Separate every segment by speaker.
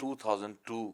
Speaker 1: 2002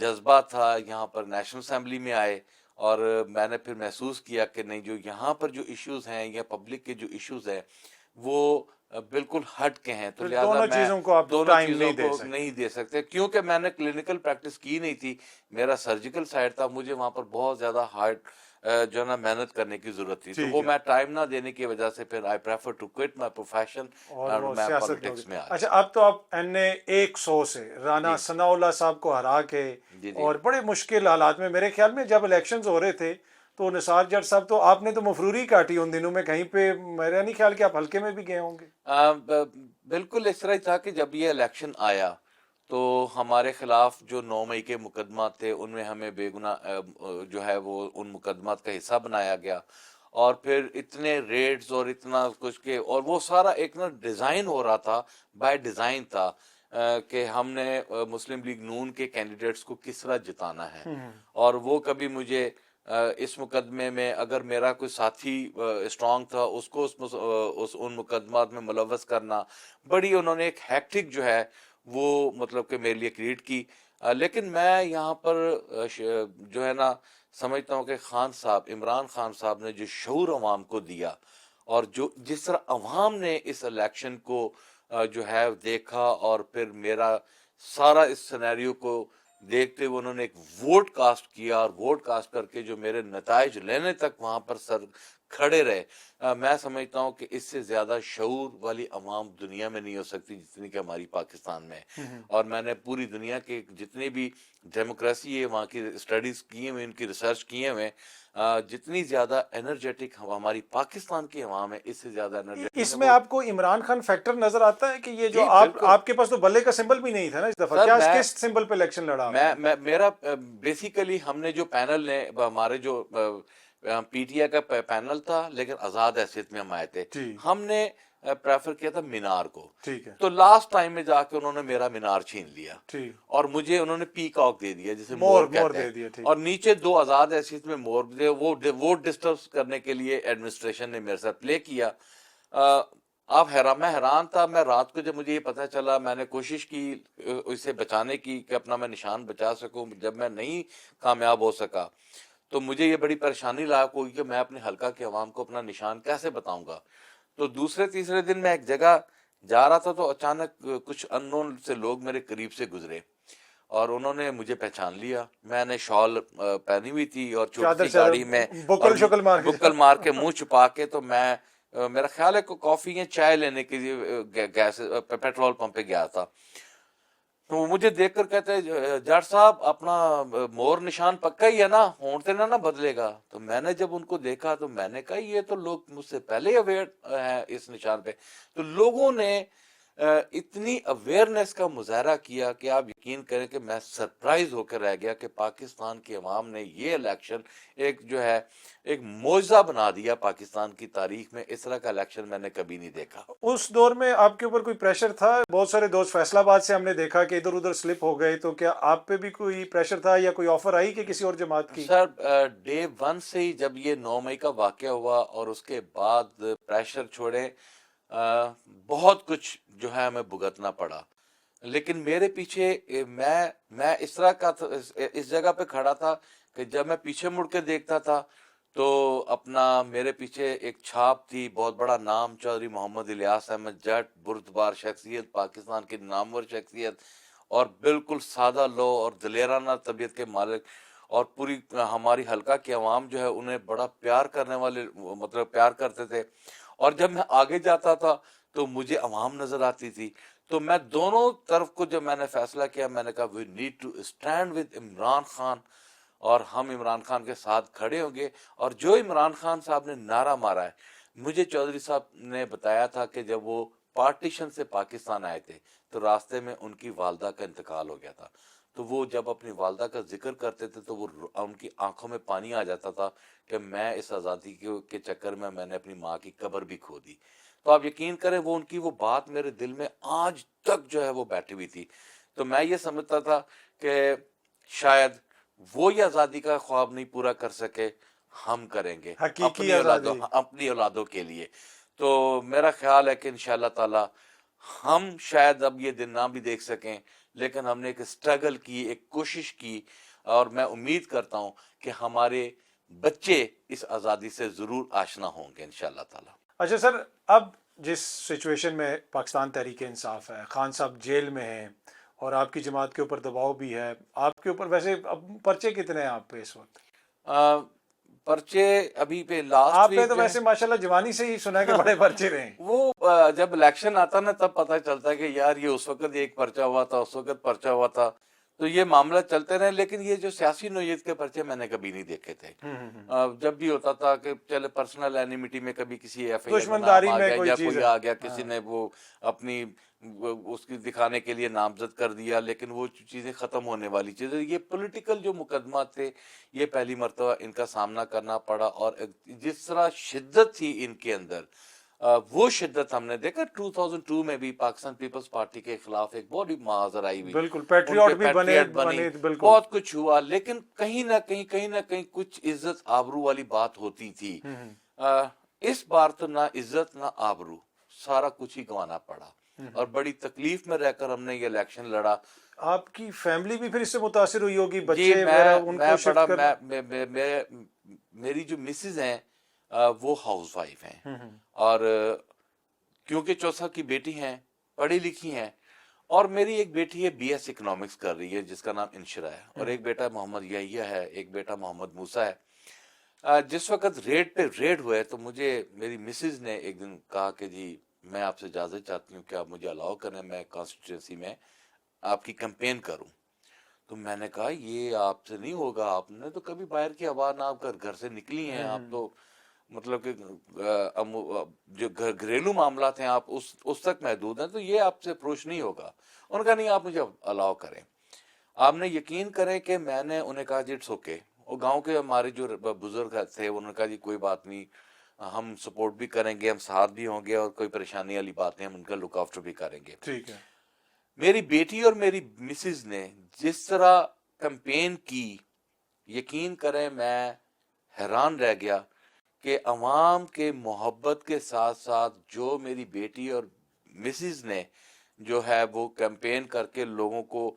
Speaker 1: جذبہ تھا یہاں پر نیشنل اسمبلی میں آئے، اور میں نے پھر محسوس کیا کہ نہیں، جو یہاں پر جو ایشوز ہیں یا پبلک کے جو ایشوز ہیں وہ بالکل ہٹ کے ہیں، تو لہٰذا
Speaker 2: دونوں
Speaker 1: میں
Speaker 2: چیزوں کو آپ
Speaker 1: دونوں
Speaker 2: ٹائم
Speaker 1: چیزوں
Speaker 2: نہیں دے
Speaker 1: کو
Speaker 2: سکتے.
Speaker 1: نہیں دے سکتے، کیونکہ میں نے کلینکل پریکٹس کی نہیں تھی، میرا سرجیکل سائڈ تھا، مجھے وہاں پر بہت زیادہ ہارڈ جو ہے نا محنت کرنے کی ضرورت تھی، تو
Speaker 2: ٹھیک
Speaker 1: وہ
Speaker 2: ہے.
Speaker 1: میں ٹائم نہ دینے کی وجہ سے پھر I prefer to quit my profession
Speaker 2: اور
Speaker 1: اور
Speaker 2: وہ
Speaker 1: میں
Speaker 2: سیاست میں ہو
Speaker 1: پالیٹکس میں
Speaker 2: گئی.
Speaker 1: آ
Speaker 2: اچھا،
Speaker 1: گیا.
Speaker 2: اب تو آپ NA 100 سے رانا
Speaker 1: جی
Speaker 2: ثناء اللہ صاحب کو ہرا کے،
Speaker 1: جی جی
Speaker 2: اور بڑے مشکل حالات میں، میرے خیال میں جب الیکشنز ہو رہے تھے تو نثار جٹ صاحب، تو آپ نے تو مفروری کاٹی ان دنوں میں کہیں پہ، میرا نہیں خیال کہ آپ حلقے میں بھی گئے ہوں گے.
Speaker 1: بالکل اس طرح ہی تھا کہ جب یہ الیکشن آیا تو ہمارے خلاف جو 9 مئی کے مقدمات تھے ان میں ہمیں بے گناہ جو ہے وہ ان مقدمات کا حصہ بنایا گیا، اور پھر اتنے ریڈز اور اتنا کچھ کے، اور وہ سارا ایک نا ڈیزائن ہو رہا تھا، بائی ڈیزائن تھا کہ ہم نے مسلم لیگ نون کے کینڈیڈیٹس کو کس طرح جتانا ہے، اور وہ کبھی مجھے اس مقدمے میں اگر میرا کوئی ساتھی اسٹرانگ تھا اس کو ان مقدمات میں ملوث کرنا، بڑی انہوں نے ایک ہیکٹک جو ہے وہ مطلب کہ میرے لیے کریٹ کی. لیکن میں یہاں پر جو ہے نا سمجھتا ہوں کہ خان صاحب، عمران خان صاحب نے جو شعور عوام کو دیا، اور جو جس طرح عوام نے اس الیکشن کو جو ہے دیکھا، اور پھر میرا سارا اس سینیریو کو دیکھتے ہوئے انہوں نے ایک ووٹ کاسٹ کیا، اور ووٹ کاسٹ کر کے جو میرے نتائج لینے تک وہاں پر سر کھڑے رہے، میں سمجھتا ہوں کہ اس سے زیادہ شعور والی عوام دنیا میں نہیں ہو سکتی جتنی کہ ہماری پاکستان میں ہے. اور میں نے پوری دنیا کے جتنے بھی ڈیموکریسی ہے وہاں کی اسٹڈیز کیے ہوئے، ان کی ریسرچ کیے ہوئے، جتنی زیادہ انرجیٹک ہماری پاکستان کی عوام ہے، اس سے زیادہ انرجیٹک
Speaker 2: اس
Speaker 1: ہے
Speaker 2: میں
Speaker 1: وہ.
Speaker 2: آپ کو عمران خان فیکٹر نظر آتا ہے کہ یہ جو
Speaker 1: جی
Speaker 2: آپ
Speaker 1: بالکل
Speaker 2: کے پاس تو بلے کا سمبل بھی نہیں تھا نا اس دفعہ،
Speaker 1: سر.
Speaker 2: کیا کس سمبل پہ الیکشن لڑا آپ نے؟
Speaker 1: میرا بیسیکلی ہم نے جو پینل نے ہمارے جو پی ٹی آئی کا پینل تھا، لیکن آزاد حیثیت میں ہم آئے تھے،
Speaker 2: جی
Speaker 1: ہم نے پریفر کیا تھا مینار کو.
Speaker 2: ٹھیک ہے.
Speaker 1: تو لاسٹ ٹائم میں جا کے انہوں نے میرا مینار چھین لیا،
Speaker 2: ٹھیک.
Speaker 1: اور مجھے انہوں نے پیکاک دے دیا جسے
Speaker 2: مور
Speaker 1: مور کہتے ہیں،
Speaker 2: دے دیا. ٹھیک.
Speaker 1: اور نیچے 2 آزاد حیثیت میں مور دے. وہ ووٹ ڈسٹرب کرنے کے لیے ایڈمنسٹریشن نے میرے ساتھ پلے کیا. آپ حیران، میں حیران تھا. میں رات کو جب مجھے یہ پتہ چلا، میں نے کوشش کی اسے بچانے کی کہ اپنا میں نشان بچا سکوں. جب میں نہیں کامیاب ہو سکا تو مجھے یہ بڑی پریشانی لاحق ہوئی کہ میں اپنے حلقہ کے عوام کو اپنا نشان کیسے بتاؤں گا. تو دوسرے تیسرے دن میں ایک جگہ جا رہا تھا تو اچانک کچھ ان نون سے لوگ میرے قریب سے گزرے، اور انہوں نے مجھے پہچان لیا. میں نے شال پہنی ہوئی تھی اور چھوٹی
Speaker 2: چادر
Speaker 1: سی گاڑی میں، اور
Speaker 2: بکل شکل مار کے
Speaker 1: بکل مار کے منہ چھپا کے، تو میں میرا خیال ہے کہ کافی یا چائے لینے کے لیے گیس پیٹرول پمپ پہ گیا تھا. تو وہ مجھے دیکھ کر کہتے ہیں جٹ صاحب اپنا مور نشان پکا ہی ہے نا، ہونٹتے نہ بدلے گا. تو میں نے جب ان کو دیکھا تو میں نے کہا یہ تو لوگ مجھ سے پہلے اویئر ہیں اس نشان پہ. تو لوگوں نے اتنی اویئرنیس کا مظاہرہ کیا کہ آپ یقین کریں کہ میں سرپرائز ہو کر رہ گیا کہ پاکستان کی عوام نے یہ الیکشن ایک جو ہے ایک معجزہ بنا دیا پاکستان کی تاریخ میں. اس طرح کا الیکشن میں نے کبھی نہیں دیکھا.
Speaker 2: اس دور میں آپ کے اوپر کوئی پریشر تھا؟ بہت سارے دوست فیصل آباد سے ہم نے دیکھا کہ ادھر ادھر سلپ ہو گئے، تو کیا آپ پہ بھی کوئی پریشر تھا یا کوئی آفر آئی کہ کسی اور جماعت کی؟
Speaker 1: سر ڈے 1 سے ہی جب یہ 9 مئی کا واقعہ ہوا اور اس کے بعد پریشر چھوڑے، بہت کچھ جو ہے ہمیں بھگتنا پڑا. لیکن میرے پیچھے میں اس طرح کا اس جگہ پہ کھڑا تھا کہ جب میں پیچھے مڑ کے دیکھتا تھا تو اپنا میرے پیچھے ایک چھاپ تھی، بہت بڑا نام، چودھری محمد الیاس احمد جٹ، بردبار شخصیت، پاکستان کی نامور شخصیت، اور بالکل سادہ لو اور دلیرانہ طبیعت کے مالک. اور پوری ہماری حلقہ کی عوام جو ہے انہیں بڑا پیار کرنے والے، مطلب پیار کرتے تھے. اور جب میں آگے جاتا تھا تو مجھے عوام نظر آتی تھی. تو میں دونوں طرف کو جب میں نے فیصلہ کیا، میں نے کہا we need to stand with Imran Khan, اور ہم عمران خان کے ساتھ کھڑے ہوں گے. اور جو عمران خان صاحب نے نعرہ مارا ہے، مجھے چودھری صاحب نے بتایا تھا کہ جب وہ پارٹیشن سے پاکستان آئے تھے تو راستے میں ان کی والدہ کا انتقال ہو گیا تھا. تو وہ جب اپنی والدہ کا ذکر کرتے تھے تو وہ ان کی آنکھوں میں پانی آ جاتا تھا کہ میں اس آزادی کے چکر میں نے اپنی ماں کی قبر بھی کھو دی. تو آپ یقین کریں وہ ان کی وہ بات میرے دل میں آج تک جو ہے وہ بیٹھی ہوئی تھی. تو میں یہ سمجھتا تھا کہ شاید وہ یہ آزادی کا خواب نہیں پورا کر سکے، ہم کریں گے
Speaker 2: حقیقی آزادی.
Speaker 1: اپنی اولادوں کے لیے. تو میرا خیال ہے کہ انشاءاللہ تعالی ہم شاید اب یہ دن نہ بھی دیکھ سکیں لیکن ہم نے ایک اسٹرگل کی, ایک کوشش کی, اور میں امید کرتا ہوں کہ ہمارے بچے اس آزادی سے ضرور آشنا ہوں گے انشاءاللہ تعالی.
Speaker 2: اچھا سر, اب جس سچویشن میں پاکستان تحریک انصاف ہے, خان صاحب جیل میں ہیں اور آپ کی جماعت کے اوپر دباؤ بھی ہے, آپ کے اوپر ویسے اب پرچے کتنے ہیں آپ پہ اس وقت؟
Speaker 1: پرچے ابھی پہ لاسٹ
Speaker 2: آپ پہ
Speaker 1: ویک
Speaker 2: تو ویسے ماشاءاللہ جوانی سے ہی سنا ہے کہ بڑے پرچے رہے ہیں.
Speaker 1: وہ جب الیکشن آتا نا تب پتہ چلتا ہے کہ یار یہ اس وقت ایک پرچہ ہوا تھا, اس وقت پرچہ ہوا تھا, تو یہ معاملہ چلتے رہے. لیکن یہ جو سیاسی نوعیت کے پرچے میں نے کبھی نہیں دیکھے تھے. جب بھی ہوتا تھا کہ چلے پرسنل اینیمیٹی میں کبھی کسی ایف آئی
Speaker 2: دشمنداری
Speaker 1: آر
Speaker 2: میں
Speaker 1: گیا
Speaker 2: کوئی
Speaker 1: یا
Speaker 2: چیز
Speaker 1: کوئی
Speaker 2: ہے.
Speaker 1: آ گیا, کسی نے وہ اپنی اس کی دکھانے کے لیے نامزد کر دیا, لیکن وہ چیزیں ختم ہونے والی چیزیں. یہ پولیٹیکل جو مقدمات تھے یہ پہلی مرتبہ ان کا سامنا کرنا پڑا, اور جس طرح شدت تھی ان کے اندر, وہ شدت ہم نے دیکھا 2002 میں بھی پاکستان پیپلز پارٹی کے خلاف ایک بہت محاذر آئی ہوئی,
Speaker 2: بالکل
Speaker 1: ان
Speaker 2: پیٹریوٹ
Speaker 1: کے
Speaker 2: بھی
Speaker 1: پیٹریٹ
Speaker 2: بنے بالکل.
Speaker 1: بہت کچھ ہوا, لیکن کہیں نہ کہیں کچھ عزت آبرو والی بات ہوتی تھی. اس بار تو نہ عزت نہ آبرو, سارا کچھ ہی گنوانا پڑا, اور بڑی تکلیف میں رہ کر ہم نے یہ الیکشن لڑا.
Speaker 2: آپ کی فیملی بھی پھر اس سے متاثر ہوئی ہوگی,
Speaker 1: جی,
Speaker 2: بچے وغیرہ ان کو شفٹ کر.
Speaker 1: میری جو مسز ہیں وہ ہاؤس وائف ہیں, اور کیونکہ 4 سال کی بیٹی ہیں, پڑھی لکھی ہیں, اور میری ایک بیٹی ہے بی ایس اکنامکس کر رہی ہے جس کا نام انشرا ہے, اور ایک بیٹا محمد یحییٰ ہے, ایک بیٹا محمد موسیٰ ہے. جس وقت ریڈ پہ ریڈ ہوئے تو مجھے میری مسز نے ایک دن کہا کہ جی میں آپ سے اجازت چاہتی ہوں کہ آپ مجھے الاؤ کریں, میں کانسٹیٹوئنسی میں آپ کی کمپین کروں. تو میں نے کہا یہ آپ سے نہیں ہوگا, آپ نے تو کبھی باہر کی ہوا نہ گھر سے نکلی ہیں, آپ تو مطلب کہ جو گھریلو معاملات ہیں آپ اس تک محدود ہیں, تو یہ آپ سے اپروچ نہیں ہوگا. انہوں نے کہا نہیں آپ مجھے الاؤ کریں. آپ نے یقین کریں کہ میں نے انہیں کہا جی اٹس اوکے, اور گاؤں کے ہمارے جو بزرگ تھے انہوں نے کہا جی کوئی بات نہیں, ہم سپورٹ بھی کریں گے, ہم ساتھ بھی ہوں گے, اور کوئی پریشانی والی بات نہیں, ہم ان کا لک آفٹر بھی کریں گے.
Speaker 2: ٹھیک ہے.
Speaker 1: میری بیٹی اور میری مسز نے جس طرح کمپین کی, یقین کریں میں حیران رہ گیا کہ عوام کے محبت کے ساتھ ساتھ جو میری بیٹی اور مسز نے جو ہے وہ کیمپین کر کے لوگوں کو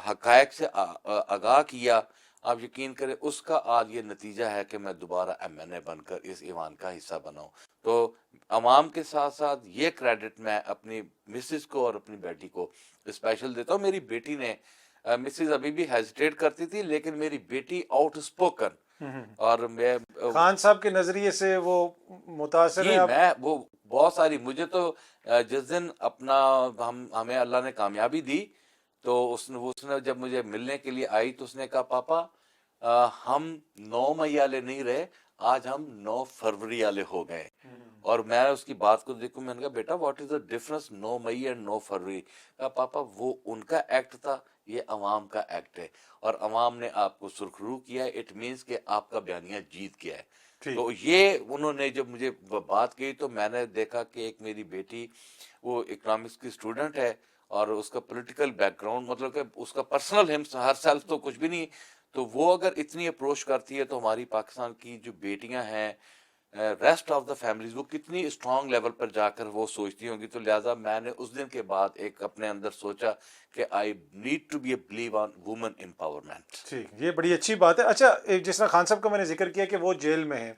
Speaker 1: حقائق سے آگاہ کیا, آپ یقین کریں اس کا آج یہ نتیجہ ہے کہ میں دوبارہ ایم این اے بن کر اس ایوان کا حصہ بناؤں. تو عوام کے ساتھ ساتھ یہ کریڈٹ میں اپنی مسز کو اور اپنی بیٹی کو اسپیشل دیتا ہوں. میری بیٹی نے, مسز ابھی بھی ہیزیٹیٹ کرتی تھی, لیکن میری بیٹی آؤٹ اسپوکن, اور میں
Speaker 2: خان صاحب کے نظریے سے وہ متاثر ہیں.
Speaker 1: میں وہ بہت ساری, مجھے تو جس دن اپنا ہمیں اللہ نے کامیابی دی تو اس نے جب مجھے ملنے کے لیے آئی تو اس نے کہا پاپا ہم 9 مئی والے نہیں رہے, آج ہم 9 فروری والے ہو گئے. اور میں اس کی بات کو دیکھوں, میں نے کہا بیٹا what is the difference 9 May and 9 February? کہا پاپا وہ ان کا ایکٹ تھا, یہ عوام کا ایکٹ ہے, اور عوام نے آپ کو سرخرو کیا ہے, اٹ مینس کہ آپ کا بیانیہ جیت گیا ہے. تو یہ انہوں نے جب مجھے بات کی تو میں نے دیکھا کہ ایک میری بیٹی وہ اکنامکس کی اسٹوڈنٹ ہے, اور اس کا پولیٹیکل بیک گراؤنڈ مطلب کہ اس کا پرسنل ہر سیلف تو کچھ بھی نہیں, تو وہ اگر اتنی اپروچ کرتی ہے تو ہماری پاکستان کی جو بیٹیاں ہیں ریسٹ آف دا فیملیز وہ کتنی اسٹرانگ لیول پر جا کر وہ سوچتی ہوں گی. تو لہٰذا میں نے اس دن کے بعد ایک اپنے اندر سوچا کہ I need to be a believe on woman empowerment.
Speaker 2: ٹھیک, یہ بڑی اچھی بات ہے. اچھا جس طرح خان صاحب کا میں نے ذکر کیا کہ وہ جیل میں ہیں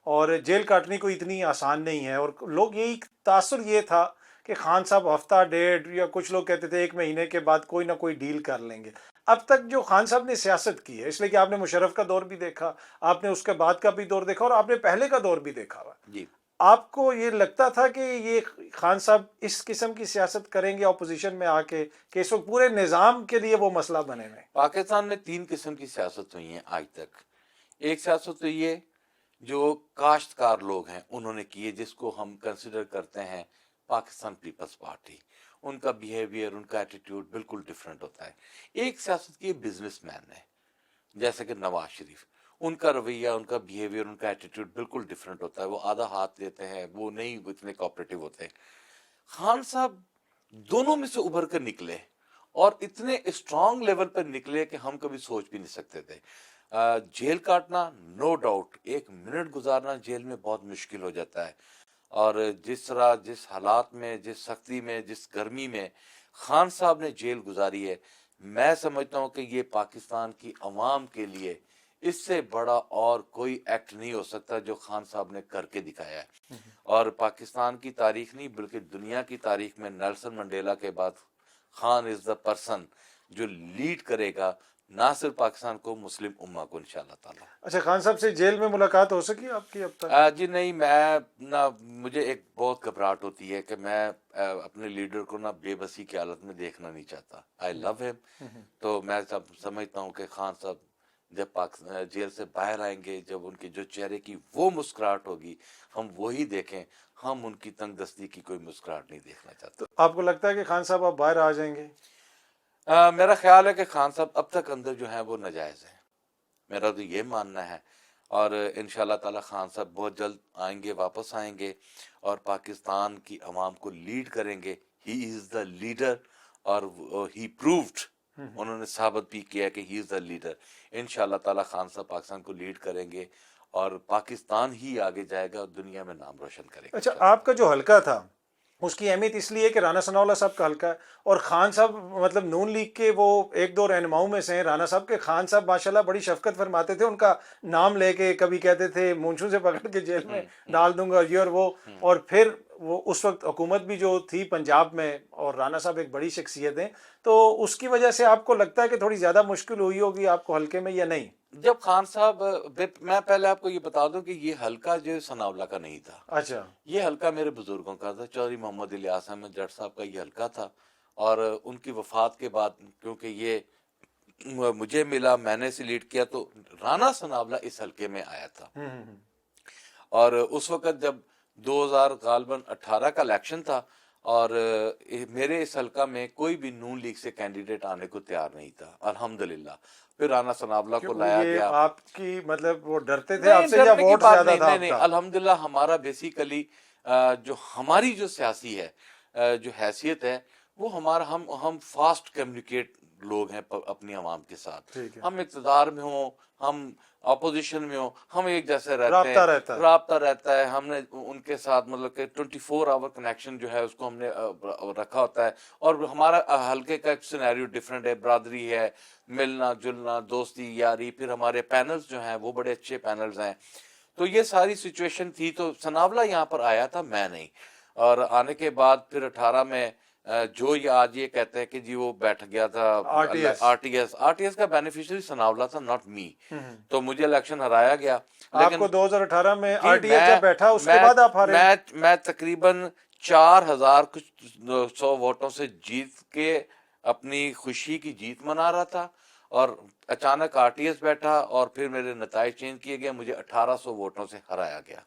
Speaker 2: اور جیل کاٹنے کو اتنی آسان نہیں ہے, اور لوگ یہی تاثر یہ تھا کہ خان صاحب ہفتہ ڈیڑھ یا کچھ لوگ کہتے تھے 1 مہینے کے بعد کوئی نہ کوئی ڈیل کر لیں گے. اب تک جو خان صاحب نے سیاست کی ہے, اس لیے کہ آپ نے مشرف کا دور بھی دیکھا, آپ نے اس کے بعد کا بھی دور دیکھا, اور آپ نے پہلے کا دور بھی دیکھا ہوا,
Speaker 1: جی
Speaker 2: آپ کو یہ لگتا تھا کہ یہ خان صاحب اس قسم کی سیاست کریں گے اپوزیشن میں آ کے, کہ اس وقت پورے نظام کے لیے وہ مسئلہ بنے ہوئے؟
Speaker 1: پاکستان میں 3 قسم کی سیاست ہوئی ہیں آج تک. ایک سیاست تو یہ جو کاشتکار لوگ ہیں انہوں نے کی ہے, جس کو ہم کنسیڈر کرتے ہیں پاکستان پیپلز پارٹی, ان کا بیہیویئر ان کا ایٹیٹیوڈ بالکل ڈفرینٹ ہوتا ہے. ایک سیاست کی بزنس مین ہے جیسے کہ نواز شریف, ان کا رویہ ان کا بیہیویئر ان کا ایٹیٹیوڈ بالکل ڈفرینٹ ہوتا ہے, وہ آدھا ہاتھ دیتے ہیں, وہ نہیں اتنے کوآپریٹو ہوتے. خان صاحب دونوں میں سے ابھر کر نکلے, اور اتنے اسٹرانگ لیول پر نکلے کہ ہم کبھی سوچ بھی نہیں سکتے تھے. جیل کاٹنا نو ڈاؤٹ, 1 منٹ گزارنا جیل میں بہت مشکل ہو جاتا ہے, اور جس طرح جس حالات میں, جس سختی میں, جس گرمی میں خان صاحب نے جیل گزاری ہے، میں سمجھتا ہوں کہ یہ پاکستان کی عوام کے لیے اس سے بڑا اور کوئی ایکٹ نہیں ہو سکتا جو خان صاحب نے کر کے دکھایا ہے. اور پاکستان کی تاریخ نہیں بلکہ دنیا کی تاریخ میں نیلسن منڈیلا کے بعد خان از دا پرسن جو لیڈ کرے گا نہ صرف پاکستان کو، مسلم امہ کو انشاءاللہ تعالی.
Speaker 2: اچھا، خان صاحب سے جیل میں ملاقات ہو سکی آپ کی اب تک؟
Speaker 1: جی نہیں، میں نہ، مجھے ایک بہت گھبراہٹ ہوتی ہے کہ میں اپنے لیڈر کو نہ بے بسی کی حالت میں دیکھنا نہیں چاہتا. آئی لو ہم. تو میں سمجھتا ہوں کہ خان صاحب جب جیل سے باہر آئیں گے، جب ان کے جو چہرے کی وہ مسکراہٹ ہوگی ہم وہی دیکھیں. ہم ان کی تنگ دستی کی کوئی مسکراہٹ نہیں دیکھنا چاہتے.
Speaker 2: تو آپ کو لگتا ہے کہ خان صاحب اب باہر آ جائیں گے؟
Speaker 1: میرا خیال ہے کہ خان صاحب اب تک اندر جو ہیں وہ ناجائز ہیں، میرا تو یہ ماننا ہے. اور انشاءاللہ تعالی خان صاحب بہت جلد آئیں گے، واپس آئیں گے اور پاکستان کی عوام کو لیڈ کریں گے. ہی از دا لیڈر اور ہی پرووڈ، انہوں نے ثابت بھی کیا کہ ہی از دا لیڈر. انشاءاللہ تعالی خان صاحب پاکستان کو لیڈ کریں گے اور پاکستان ہی آگے جائے گا اور دنیا میں نام روشن کرے گا.
Speaker 2: اچھا، آپ کا جو حلقہ تھا اس کی اہمیت اس لیے کہ رانا ثناء اللہ صاحب کا حلقہ ہے اور خان صاحب مطلب نون لیگ کے وہ ایک دو رہنماؤں میں سے ہیں رانا صاحب کے. خان صاحب ماشاءاللہ بڑی شفقت فرماتے تھے، ان کا نام لے کے کبھی کہتے تھے مونچھوں سے پکڑ کے جیل میں ڈال دوں گا یہ اور وہ. اور پھر وہ اس وقت حکومت بھی جو تھی پنجاب میں اور رانا صاحب ایک بڑی شخصیت ہیں، تو اس کی وجہ سے آپ کو لگتا ہے کہ تھوڑی زیادہ مشکل ہوئی ہوگی آپ کو حلقے میں یا نہیں؟
Speaker 1: جب خان صاحب، میں پہلے آپ کو یہ بتا دوں کہ یہ حلقہ جو ثناء اللہ کا نہیں تھا.
Speaker 2: اچھا،
Speaker 1: یہ حلقہ میرے بزرگوں کا تھا. چودھری محمد الیاس احمد جٹ صاحب کا یہ حلقہ تھا اور ان کی وفات کے بعد کیونکہ یہ مجھے ملا، میں نے اسے لیڈ کیا، تو رانا ثناء اللہ اس حلقے میں آیا تھا. اور اس وقت جب 2018 کا الیکشن تھا اور میرے اس حلقہ میں کوئی بھی نون لیگ سے کینڈیڈیٹ آنے کو تیار نہیں تھا. الحمدللہ پھر رانا ثناء اللہ کو لایا گیا.
Speaker 2: آپ کی مطلب وہ ڈرتے تھے آپ سے یا ووٹ زیادہ تھا آپ کا؟
Speaker 1: الحمدللہ ہمارا بیسیکلی جو ہماری جو سیاسی ہے، جو حیثیت ہے، وہ ہمارا ہم فاسٹ کمیونیکیٹ لوگ ہیں اپنی عوام کے ساتھ. ہم اقتدار میں ہوں، ہم اپوزیشن میں ہوں، ہم ایک جیسے رہتے ہیں، رابطہ رہتا ہے. ہم نے ان کے ساتھ مطلب کہ 24 آور کنیکشن جو ہے اس کو ہم نے رکھا ہوتا ہے. اور ہمارا حلقے کا ایک سینیریو ڈیفرنٹ ہے، برادری ہے، ملنا جلنا، دوستی یاری. پھر ہمارے پینلز جو ہیں وہ بڑے اچھے پینلز ہیں. تو یہ ساری سچویشن تھی. تو ثناء اللہ یہاں پر آیا تھا، میں نہیں. اور آنے کے بعد پھر 18 میں جو یہ آج یہ کہتے ہیں کہ جی وہ بیٹھ گیا تھا آر ٹی ایس کا بینیفیشری ثناء اللہ تھا، ناٹ می. تو مجھے الیکشن ہرایا گیا.
Speaker 2: آپ کو 2018 میں آر ٹی ایس جب بیٹھا اس کے بعد آپ ہارے؟
Speaker 1: میں تقریباً 4,100 ووٹوں سے جیت کے اپنی خوشی کی جیت منا رہا تھا اور اچانک آر ٹی ایس بیٹھا اور پھر میرے نتائج چینج کیے گئے، مجھے 1800 ووٹوں سے ہرایا گیا.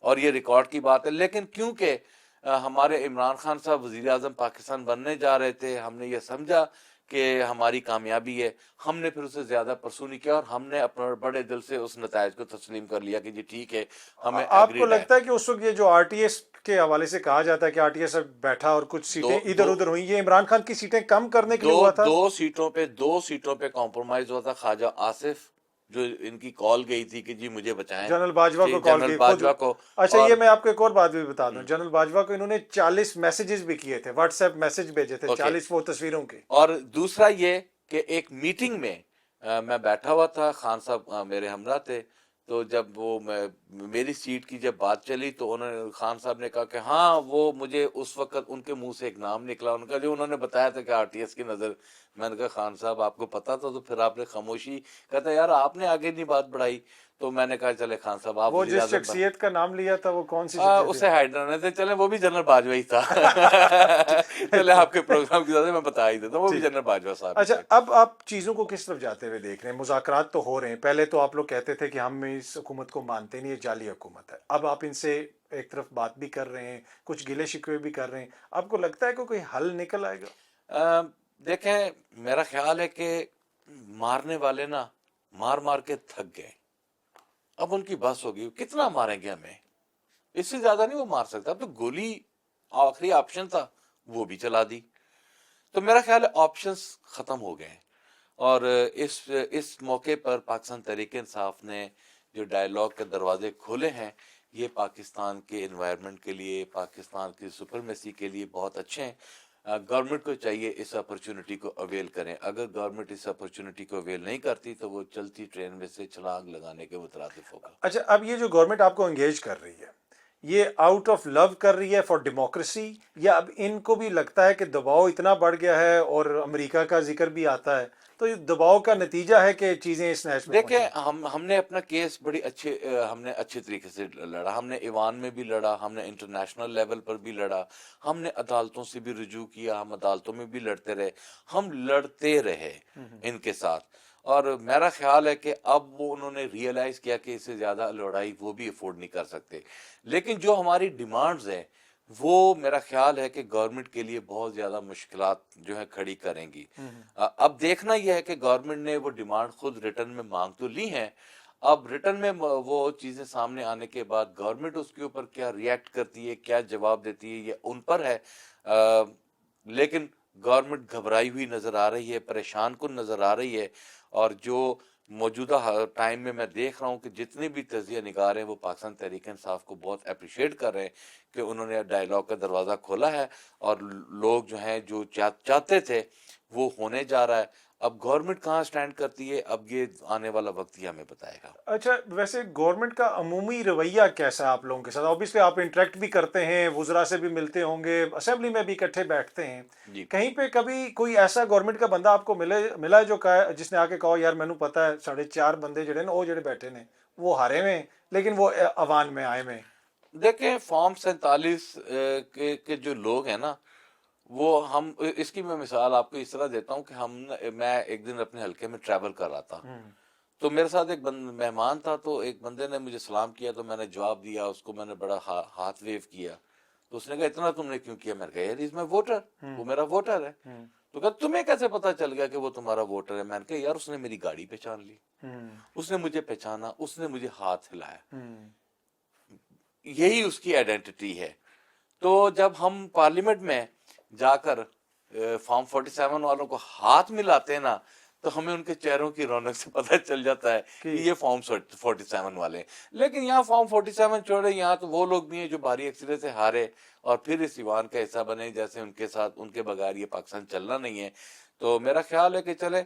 Speaker 1: اور یہ ریکارڈ کی بات ہے. لیکن کیونکہ ہمارے عمران خان صاحب وزیر اعظم پاکستان بننے جا رہے تھے، ہم نے یہ سمجھا کہ ہماری کامیابی ہے، ہم نے پھر اسے زیادہ پرسو نہیں کیا اور ہم نے اپنے بڑے دل سے اس نتائج کو تسلیم کر لیا کہ جی ٹھیک ہے ہمیں. آپ
Speaker 2: کو لگتا ہے کہ اس وقت یہ جو آر ٹی ایس کے حوالے سے کہا جاتا ہے کہ آر ٹی ایس بیٹھا اور کچھ سیٹیں ادھر ادھر ہوئی، یہ عمران خان کی سیٹیں کم کرنے کے لیے ہوا تھا؟
Speaker 1: دو سیٹوں پہ کمپرومائز ہوا تھا. خواجہ آصف جو ان کی کال گئی تھی کہ جی مجھے بچائیں،
Speaker 2: جنرل باجوہ کو کال کی،
Speaker 1: باجوہ کو.
Speaker 2: اچھا یہ میں آپ کو ایک اور بات بھی بتا دوں، جنرل باجوہ کو انہوں نے 40 میسیجز بھی کیے تھے، واٹس ایپ میسیج بھیجے تھے 40 وہ تصویروں کے.
Speaker 1: اور دوسرا یہ کہ ایک میٹنگ میں میں بیٹھا ہوا تھا، خان صاحب میرے ہمراہ تھے. تو جب وہ میری سیٹ کی جب بات چلی تو انہوں نے خان صاحب نے کہا کہ ہاں وہ مجھے اس وقت ان کے منہ سے ایک نام نکلا ان کا جو انہوں نے بتایا تھا کہ آر ٹی ایس کی نظر. میں نے کہا خان صاحب آپ کو پتا تھا تو پھر آپ نے خاموشی. کہتا یار آپ نے آگے نہیں بات بڑھائی. تو میں نے کہا چلے خان صاحب آپ
Speaker 2: وہ جس شخصیت کا نام لیا تھا وہ کون سی
Speaker 1: اسے ہائڈ رہنے تھے، چلے وہ بھی جنرل باجوہ ہی تھا. چلے آپ کے پروگرام کی وجہ سے میں بتا ہی دیتا، وہ بھی جنرل باجوہ صاحب.
Speaker 2: اچھا اب آپ چیزوں کو کس طرف جاتے ہوئے دیکھ رہے ہیں؟ مذاکرات تو ہو رہے ہیں، پہلے تو آپ لوگ کہتے تھے کہ ہم اس حکومت کو مانتے نہیں، یہ جعلی حکومت ہے. اب آپ ان سے ایک طرف بات بھی کر رہے ہیں، کچھ گلے شکوے بھی کر رہے ہیں، آپ کو لگتا ہے کہ کوئی حل نکل آئے گا؟
Speaker 1: دیکھیں میرا خیال ہے کہ مارنے والے نا مار مار کے تھک گئے، اب ان کی بس ہوگی. کتنا ماریں گے ہمیں؟ اس سے زیادہ نہیں وہ مار سکتا. اب تو گولی آخری آپشن تھا، وہ بھی چلا دی. تو میرا خیال ہے آپشنز ختم ہو گئے ہیں. اور اس موقع پر پاکستان تحریک انصاف نے جو ڈائیلاگ کے دروازے کھولے ہیں، یہ پاکستان کے انوائرمنٹ کے لیے، پاکستان کی سپرمیسی کے لیے بہت اچھے ہیں. گورنمنٹ کو چاہیے اس اپرچونٹی کو اویل کریں. اگر گورنمنٹ اس اپرچونٹی کو اویل نہیں کرتی تو وہ چلتی ٹرین میں سے چھلانگ لگانے کے مترادف ہوگا.
Speaker 2: اچھا، اب یہ جو گورنمنٹ آپ کو انگیج کر رہی ہے، یہ آؤٹ آف لو کر رہی ہے فار ڈیموکریسی، یا اب ان کو بھی لگتا ہے کہ دباؤ اتنا بڑھ گیا ہے اور امریکہ کا ذکر بھی آتا ہے، تو یہ دباؤ کا نتیجہ ہے کہ چیزیں اس نہج میں
Speaker 1: دیکھیں ہم نے اپنا کیس بڑی ہم نے اچھے طریقے سے لڑا. ہم نے ایوان میں بھی لڑا, ہم نے انٹرنیشنل لیول پر بھی لڑا, ہم نے عدالتوں سے بھی رجوع کیا, ہم عدالتوں میں بھی لڑتے رہے, ہم لڑتے رہے ان کے ساتھ. اور میرا خیال ہے کہ اب وہ انہوں نے ریئلائز کیا کہ اس سے زیادہ لڑائی وہ بھی افورڈ نہیں کر سکتے. لیکن جو ہماری ڈیمانڈز ہیں وہ میرا خیال ہے کہ گورنمنٹ کے لیے بہت زیادہ مشکلات جو ہے کھڑی کریں گی. اب دیکھنا یہ ہے کہ گورنمنٹ نے وہ ڈیمانڈ خود ریٹرن میں مانگ تو لی ہیں, اب ریٹرن میں وہ چیزیں سامنے آنے کے بعد گورنمنٹ اس کے اوپر کیا ریئیکٹ کرتی ہے, کیا جواب دیتی ہے, یہ ان پر ہے. لیکن گورنمنٹ گھبرائی ہوئی نظر آ رہی ہے, پریشان کن نظر آ رہی ہے. اور جو موجودہ ٹائم میں دیکھ رہا ہوں کہ جتنے بھی تجزیہ نگار ہیں وہ پاکستان تحریک انصاف کو بہت اپریشیٹ کر رہے ہیں کہ انہوں نے ڈائیلاگ کا دروازہ کھولا ہے اور لوگ جو ہیں جو چاہتے تھے وہ ہونے جا رہا ہے. اب گورنمنٹ کہاں سٹینڈ کرتی ہے, اب یہ آنے والا وقت ہی ہمیں بتائے گا.
Speaker 2: اچھا, ویسے گورنمنٹ کا عمومی رویہ کیسا ہے آپ لوگوں کے ساتھ؟ اوبیسلی آپ انٹریکٹ بھی کرتے ہیں, وزراء سے بھی ملتے ہوں گے, اسمبلی میں بھی اکٹھے بیٹھتے ہیں, کہیں پہ کبھی کوئی ایسا گورنمنٹ کا بندہ آپ کو ملا جو جس نے آ کے کہا یار مینوں پتا ہے 4.5 بندے جڑے نا وہ جڑے بیٹھے نے وہ ہارے میں لیکن وہ عوام میں آئے میں؟
Speaker 1: دیکھیں فارم 47 کے جو لوگ ہیں نا وہ ہم اس کی میں مثال آپ کو اس طرح دیتا ہوں کہ میں ایک دن اپنے حلقے میں ٹریول کر رہا تھا, تو میرے ساتھ ایک مہمان تھا, تو ایک بندے نے مجھے سلام کیا تو میں نے جواب دیا اس کو, میں نے بڑا ہاتھ ویو کیا, تو اس نے کہا اتنا تم نے کیوں کیا؟ میں نے کہا یار از مائی ووٹر, وہ میرا ووٹر ہے. تو کہا تمہیں کیسے پتا چل گیا کہ وہ تمہارا ووٹر ہے؟ میں نے کہا یار اس نے میری گاڑی پہچان لی, اس نے مجھے پہچانا, اس نے مجھے ہاتھ ہلایا, یہی اس کی آئیڈینٹی ہے. تو جب ہم پارلیمنٹ میں جا کر فارم 47 والوں کو ہاتھ ملاتے ہیں نا تو ہمیں ان کے چہروں کی رونق سے پتہ چل جاتا ہے کہ یہ فارم 47 والے ہیں. لیکن یہاں فارم 47 چھوڑے, یہاں تو وہ لوگ بھی ہیں جو بھاری اکثریت سے ہارے اور پھر اس ایوان کا حصہ بنے, جیسے ان کے ساتھ ان کے بغیر یہ پاکستان چلنا نہیں ہے. تو میرا خیال ہے کہ چلے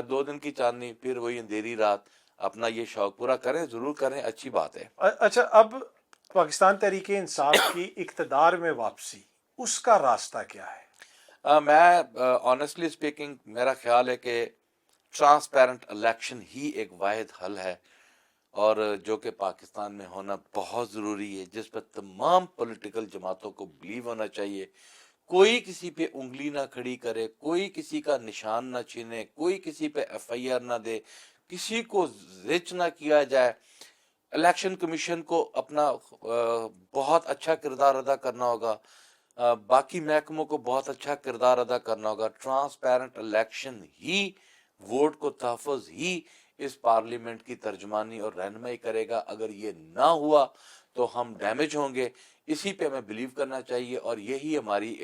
Speaker 1: 2 دن کی چاندنی پھر وہی اندھیری رات, اپنا یہ شوق پورا کریں, ضرور کریں, اچھی بات ہے.
Speaker 2: اچھا, اب پاکستان تحریک انصاف کی اقتدار میں واپسی, اس کا راستہ کیا ہے؟
Speaker 1: میں آنیسٹلی اسپیکنگ میرا خیال ہے کہ ٹرانسپیرنٹ الیکشن ہی ایک واحد حل ہے, اور جو کہ پاکستان میں ہونا بہت ضروری ہے, جس پر تمام پولیٹیکل جماعتوں کو بلیو ہونا چاہیے. کوئی کسی پہ انگلی نہ کھڑی کرے, کوئی کسی کا نشان نہ چھینے, کوئی کسی پہ FIR نہ دے, کسی کو زچ نہ کیا جائے. الیکشن کمیشن کو اپنا بہت اچھا کردار ادا کرنا ہوگا, باقی محکموں کو بہت اچھا کردار ادا کرنا ہوگا. ٹرانسپیرنٹ الیکشن ہی ووٹ کو تحفظ ہی اس پارلیمنٹ کی ترجمانی اور رہنمائی کرے گا. اگر یہ نہ ہوا تو ہم ڈیمیج ہوں گے. اسی پہ ہمیں بلیو کرنا چاہیے, اور یہی ہماری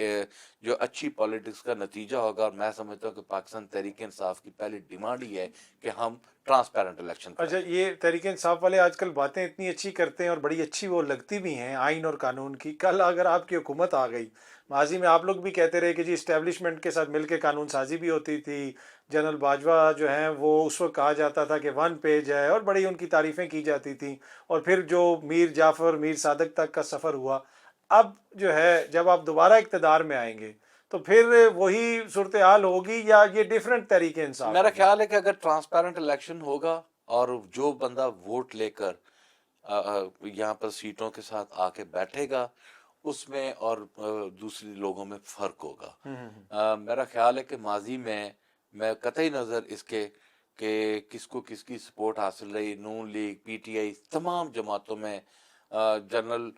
Speaker 1: جو اچھی پالیٹکس کا نتیجہ ہوگا. اور میں سمجھتا ہوں کہ پاکستان تحریک انصاف کی پہلی ڈیمانڈ یہ ہے کہ ہم ٹرانسپیرنٹ الیکشن کریں.
Speaker 2: اچھا, یہ تحریک انصاف والے آج کل باتیں اتنی اچھی کرتے ہیں اور بڑی اچھی وہ لگتی بھی ہیں آئین اور قانون کی. کل اگر آپ کی حکومت آ گئی, ماضی میں آپ لوگ بھی کہتے رہے کہ جی اسٹیبلشمنٹ کے ساتھ مل کے قانون سازی بھی ہوتی تھی, جنرل باجوہ جو ہیں وہ اس وقت کہا جاتا تھا کہ 1 پیج ہے, اور بڑی ان کی تعریفیں کی جاتی تھیں, اور پھر جو میر جعفر میر صادق تک کا سفر ہوا. اب جو ہے جب آپ دوبارہ اقتدار میں آئیں گے تو پھر وہی صورتحال ہوگی یا یہ ڈیفرنٹ طریقے انصاف؟
Speaker 1: میرا خیال ہے کہ اگر ٹرانسپیرنٹ الیکشن ہوگا اور جو بندہ ووٹ لے کر یہاں پر سیٹوں کے ساتھ آ کے بیٹھے گا اس میں اور دوسرے لوگوں میں فرق ہوگا. میرا خیال ہے کہ ماضی میں قطعی نظر اس کے کہ کس کو کس کی سپورٹ حاصل رہی, نون لیگ, PTI, تمام جماعتوں میں جنرل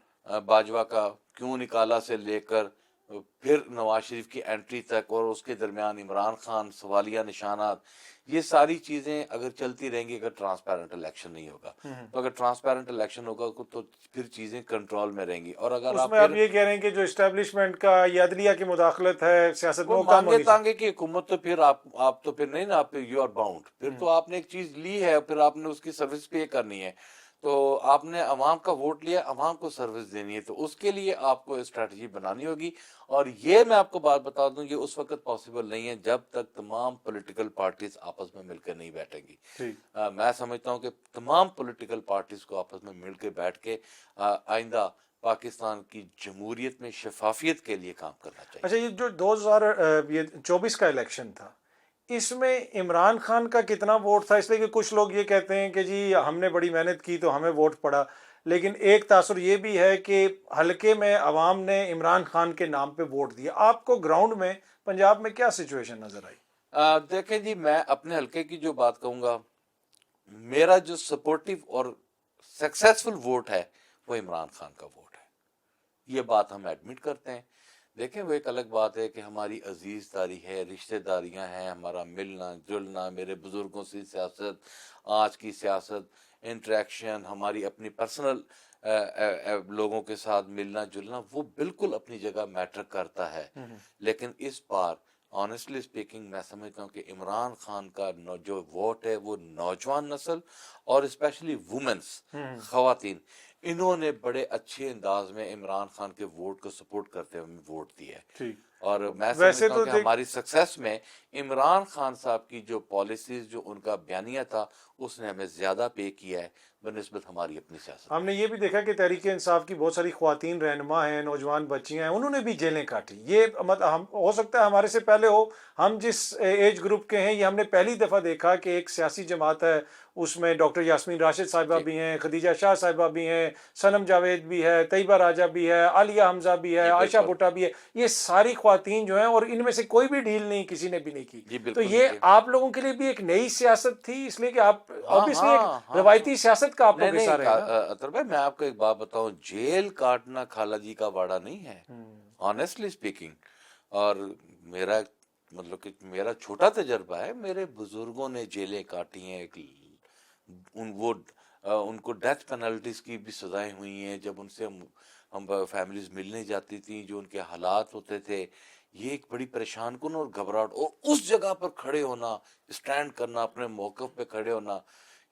Speaker 1: باجوہ کا کیوں نکالا سے لے کر پھر نواز شریف کی انٹری تک, اور اس کے درمیان عمران خان, سوالیہ نشانات, یہ ساری چیزیں اگر چلتی رہیں گی اگر ٹرانسپیرنٹ الیکشن نہیں ہوگا. تو اگر ٹرانسپیرنٹ الیکشن ہوگا تو پھر چیزیں کنٹرول میں رہیں گی. اور اگر
Speaker 2: اس میں آپ یہ کہہ رہے ہیں کہ جو اسٹیبلشمنٹ کا یا عدلیہ کی مداخلت ہے سیاست میں
Speaker 1: مانگے تانگے کی حکومت, تو پھر آپ تو پھر نہیں نا, آپ یو آر باؤنڈ, پھر تو آپ نے ایک چیز لی ہے پھر آپ نے اس کی سروس پے کرنی ہے. تو آپ نے عوام کا ووٹ لیا، عوام کو سروس دینی ہے، تو اس کے لیے آپ کو اسٹریٹجی بنانی ہوگی. اور یہ میں آپ کو بات بتا دوں، یہ اس وقت پاسبل نہیں ہے جب تک تمام پولیٹیکل پارٹیز آپس میں مل کے نہیں بیٹھیں گی. میں سمجھتا ہوں کہ تمام پولیٹیکل پارٹیز کو آپس میں مل کے بیٹھ کے آئندہ پاکستان کی جمہوریت میں شفافیت کے لیے کام کرنا چاہیے.
Speaker 2: اچھا، یہ جو 2024 کا الیکشن تھا، اس میں عمران خان کا کتنا ووٹ تھا؟ اس لیے کہ کچھ لوگ یہ کہتے ہیں کہ جی ہم نے بڑی محنت کی تو ہمیں ووٹ پڑا، لیکن ایک تاثر یہ بھی ہے کہ حلقے میں عوام نے عمران خان کے نام پہ ووٹ دیا. آپ کو گراؤنڈ میں پنجاب میں کیا سچویشن نظر آئی؟
Speaker 1: دیکھیں جی، میں اپنے حلقے کی جو بات کہوں گا، میرا جو سپورٹیو اور سکسیسفل ووٹ ہے وہ عمران خان کا ووٹ ہے. یہ بات ہم ایڈمٹ کرتے ہیں. دیکھیں، وہ ایک الگ بات ہے کہ ہماری عزیز داری ہے، رشتہ داریاں ہیں، ہمارا ملنا جلنا، میرے بزرگوں سے سیاست، آج کی سیاست، انٹریکشن، ہماری اپنی پرسنل لوگوں کے ساتھ ملنا جلنا، وہ بالکل اپنی جگہ میٹر کرتا ہے. لیکن اس بار آنیسٹلی اسپیکنگ میں سمجھتا ہوں کہ عمران خان کا جو ووٹ ہے وہ نوجوان نسل اور اسپیشلی وومنس، خواتین، انہوں نے بڑے اچھے انداز میں عمران خان کے ووٹ کو سپورٹ کرتے ہوئے ووٹ دیا ہے. اور میں سمجھتا ہوں کہ ہماری سکسیس میں عمران خان صاحب کی جو پالیسیز، جو ان کا بیانیہ تھا، اس نے ہمیں زیادہ پے کیا ہے بنسبت ہماری اپنی سیاست.
Speaker 2: ہم نے یہ بھی دیکھا کہ تحریک انصاف کی بہت ساری خواتین رہنما ہیں، نوجوان بچیاں ہیں، انہوں نے بھی جیلیں کاٹی. یہ ہم ہو سکتا ہے ہمارے سے پہلے ہو، ہم جس ایج گروپ کے ہیں، یہ ہم نے پہلی دفعہ دیکھا کہ ایک سیاسی جماعت ہے، اس میں ڈاکٹر یاسمین راشد صاحبہ بھی ہیں، خدیجہ شاہ صاحبہ بھی ہیں، صنم جاوید بھی ہے، طیبہ راجہ بھی ہے، عالیہ حمزہ بھی ہے، عائشہ بھٹہ بھی ہے. یہ ساری خواتین جو ہیں، اور ان میں سے کوئی بھی ڈیل نہیں کسی نے بھی نہیں کی. تو یہ آپ لوگوں کے لیے بھی ایک نئی سیاست تھی، اس لیے کہ آپ obviously ایک روایتی سیاست کا آپ لوگ حصہ رہے ہیں.
Speaker 1: اطہر بھائی، میں آپ کو ایک بات بتاؤں، جیل کاٹنا خالہ جی کا واڑہ نہیں ہے، آنیسٹلی اسپیکنگ. اور میرا مطلب کہ میرا چھوٹا تجربہ ہے، میرے بزرگوں نے جیلیں کاٹی ہیں، ان کو ڈیتھ پینلٹیز کی بھی سزائیں ہوئی ہیں. جب ان سے ہم فیملیز ملنے جاتی تھیں، جو ان کے حالات ہوتے تھے، یہ ایک بڑی پریشان کن اور گھبراہٹ، اور اس جگہ پر کھڑے ہونا، اسٹینڈ کرنا، اپنے موقف پہ کھڑے ہونا،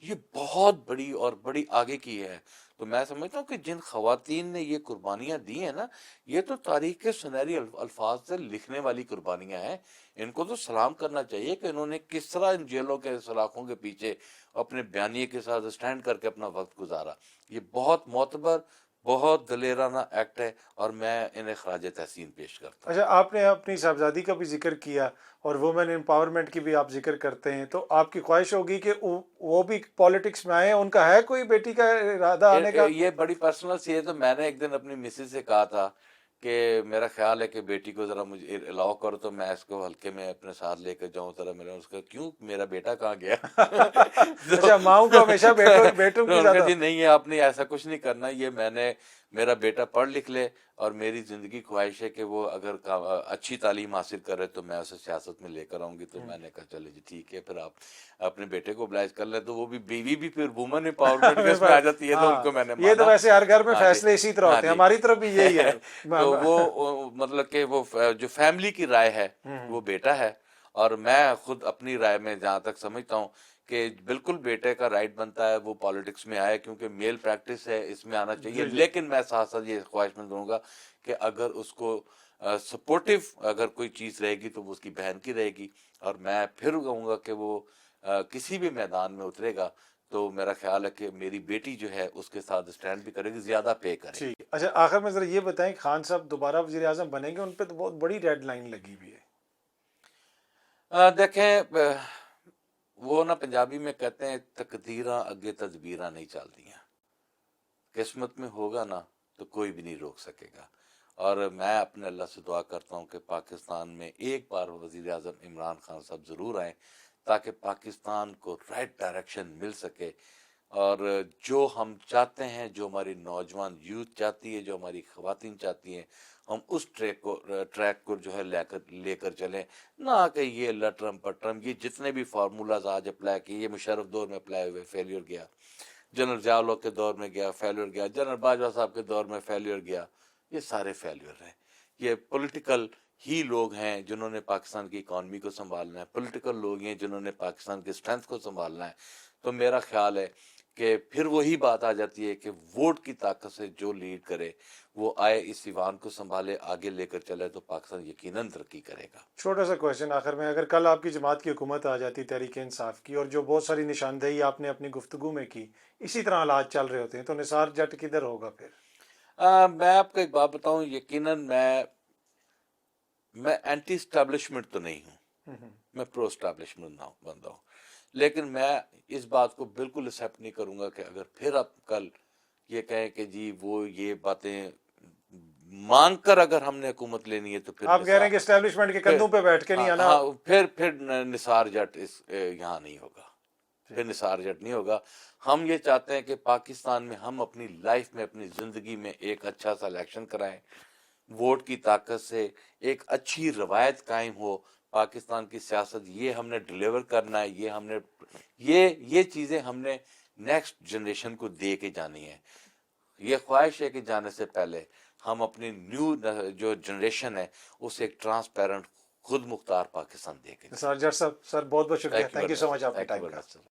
Speaker 1: یہ بہت بڑی اور بڑی آگے کی ہے. تو میں سمجھتا ہوں کہ جن خواتین نے یہ قربانیاں دی ہیں نا، یہ تو تاریخ کے سنہری الفاظ سے لکھنے والی قربانیاں ہیں. ان کو تو سلام کرنا چاہیے کہ انہوں نے کس طرح ان جیلوں کے سلاخوں کے پیچھے اپنے بیانیے کے ساتھ اسٹینڈ کر کے اپنا وقت گزارا. یہ بہت معتبر، بہت دلیرانہ ایکٹ ہے، اور میں انہیں خراج تحسین پیش کرتا ہوں.
Speaker 2: اچھا، آپ نے اپنی صاحبزادی کا بھی ذکر کیا اور وومن امپاورمنٹ کی بھی آپ ذکر کرتے ہیں، تو آپ کی خواہش ہوگی کہ وہ بھی پالیٹکس میں آئیں. ان کا ہے کوئی بیٹی کا ارادہ آنے کا؟
Speaker 1: یہ بڑی پرسنل سی ہے. تو میں نے ایک دن اپنی مسز سے کہا تھا کہ میرا خیال ہے کہ بیٹی کو ذرا مجھے الاؤ کرو تو میں اس کو ہلکے میں اپنے ساتھ لے کر جاؤں. ذرا میرا اس کا کیوں، میرا بیٹا کہاں گیا؟
Speaker 2: اچھا، ماؤں کو ہمیشہ بیٹوں کی زیادہ.
Speaker 1: جی نہیں ہے، آپ نے ایسا کچھ نہیں کرنا. یہ میرا بیٹا پڑھ لکھ لے، اور میری زندگی خواہش ہے کہ وہ اگر اچھی تعلیم حاصل کرے تو میں اسے سیاست میں لے کر آؤں گی. تو میں نے کہا چلے جی ٹھیک ہے، پھر آپ اپنے بیٹے کو oblige کر لیں. تو وہ بھی بیوی بھی پھر وومن امپاورمنٹ کے اس میں آ جاتی ہے. تو ان کو میں نے
Speaker 2: یہ تو ویسے ہر گھر میں فیصلے اسی طرح ہوتے ہیں،
Speaker 1: جی.
Speaker 2: ہماری طرف بھی یہی ہے.
Speaker 1: تو وہ مطلب کہ وہ جو فیملی کی رائے ہے وہ بیٹا ہے. اور میں خود اپنی رائے میں جہاں تک سمجھتا ہوں کہ بالکل بیٹے کا رائٹ بنتا ہے وہ پالیٹکس میں آئے، کیونکہ میل پریکٹس ہے، اس میں آنا چاہیے. لیکن میں ساتھ ساتھ یہ خواہش مند دوں گا کہ اگر اس کو سپورٹیو اگر کوئی چیز رہے گی تو وہ اس کی بہن کی رہے گی. اور میں پھر کہوں گا کہ وہ کسی بھی میدان میں اترے گا تو میرا خیال ہے کہ میری بیٹی جو ہے اس کے ساتھ اسٹینڈ بھی کرے گی، زیادہ پے کرے گی.
Speaker 2: اچھا، آخر میں ذرا یہ بتائیں، خان صاحب دوبارہ وزیر اعظم بنیں گے؟ ان پہ تو بہت بڑی ریڈ لائن لگی ہوئی ہے.
Speaker 1: دیکھیں، وہ نا پنجابی میں کہتے ہیں تقدیراں اگے تدبیراں نہیں چلتی ہیں. قسمت میں ہوگا نا تو کوئی بھی نہیں روک سکے گا. اور میں اپنے اللہ سے دعا کرتا ہوں کہ پاکستان میں ایک بار وزیر اعظم عمران خان صاحب ضرور آئیں، تاکہ پاکستان کو رائٹ ڈائریکشن مل سکے. اور جو ہم چاہتے ہیں، جو ہماری نوجوان یوتھ چاہتی ہے، جو ہماری خواتین چاہتی ہیں، ہم اس ٹریک کو جو ہے لے کر چلیں. نہ کہ یہ لٹرم پٹرم، یہ جتنے بھی فارمولاز آج اپلائی کیے، یہ مشرف دور میں اپلائی ہوئے، فیلیور گیا. جنرل ضیاء کے دور میں گیا، فیلیور گیا. جنرل باجوہ صاحب کے دور میں فیلیور گیا. یہ سارے فیلیور ہیں. یہ پولیٹیکل ہی لوگ ہیں جنہوں نے پاکستان کی اکانومی کو سنبھالنا ہے، پولیٹیکل لوگ ہیں جنہوں نے پاکستان کی اسٹرینتھ کو سنبھالنا ہے. تو میرا خیال ہے کہ پھر وہی بات آ جاتی ہے کہ ووٹ کی طاقت سے جو لیڈ کرے وہ آئے اس ایوان کو سنبھالے آگے لے کر چلے تو پاکستان یقیناً ترقی کرے گا.
Speaker 2: چھوٹا سا کویشچن آخر میں، اگر کل آپ کی جماعت کی حکومت آ جاتی تحریک انصاف کی، اور جو بہت ساری نشاندہی آپ نے اپنی گفتگو میں کی، اسی طرح حالات چل رہے ہوتے ہیں، تو نثار جٹ کدھر ہوگا پھر؟
Speaker 1: میں آپ کو ایک بات بتاؤں، یقیناً میں اینٹی اسٹیبلشمنٹ تو نہیں ہوں، میں پرو اسٹیبلشمنٹ بندہ ہوں، لیکن میں اس بات کو بالکل ایکسیپٹ نہیں کروں گا کہ اگر پھر آپ کل یہ کہیں کہ جی وہ یہ باتیں مانگ کر اگر ہم نے حکومت لینی ہے تو پھر
Speaker 2: آپ کہہ رہے ہیں کہ اسٹیبلشمنٹ کے کندھوں پہ بیٹھ کے نہیں آنا.
Speaker 1: ہاں پھر نثار جٹ یہاں نہیں ہوگا، پھر نثار جٹ نہیں ہوگا. ہم یہ چاہتے ہیں کہ پاکستان میں ہم اپنی لائف میں اپنی زندگی میں ایک اچھا سا الیکشن کرائیں، ووٹ کی طاقت سے ایک اچھی روایت قائم ہو. پاکستان کی سیاست یہ ہم نے ڈیلیور کرنا ہے، یہ چیزیں ہم نے نیکسٹ جنریشن کو دے کے جانی ہے. یہ خواہش ہے کہ جانے سے پہلے ہم اپنی نیو جو جنریشن ہے اسے ایک ٹرانسپیرنٹ خود مختار پاکستان دے کے.
Speaker 2: نثار جٹ صاحب، سر بہت بہت شکریہ، تھینک یو سو مچ آپ کے ٹائم کا.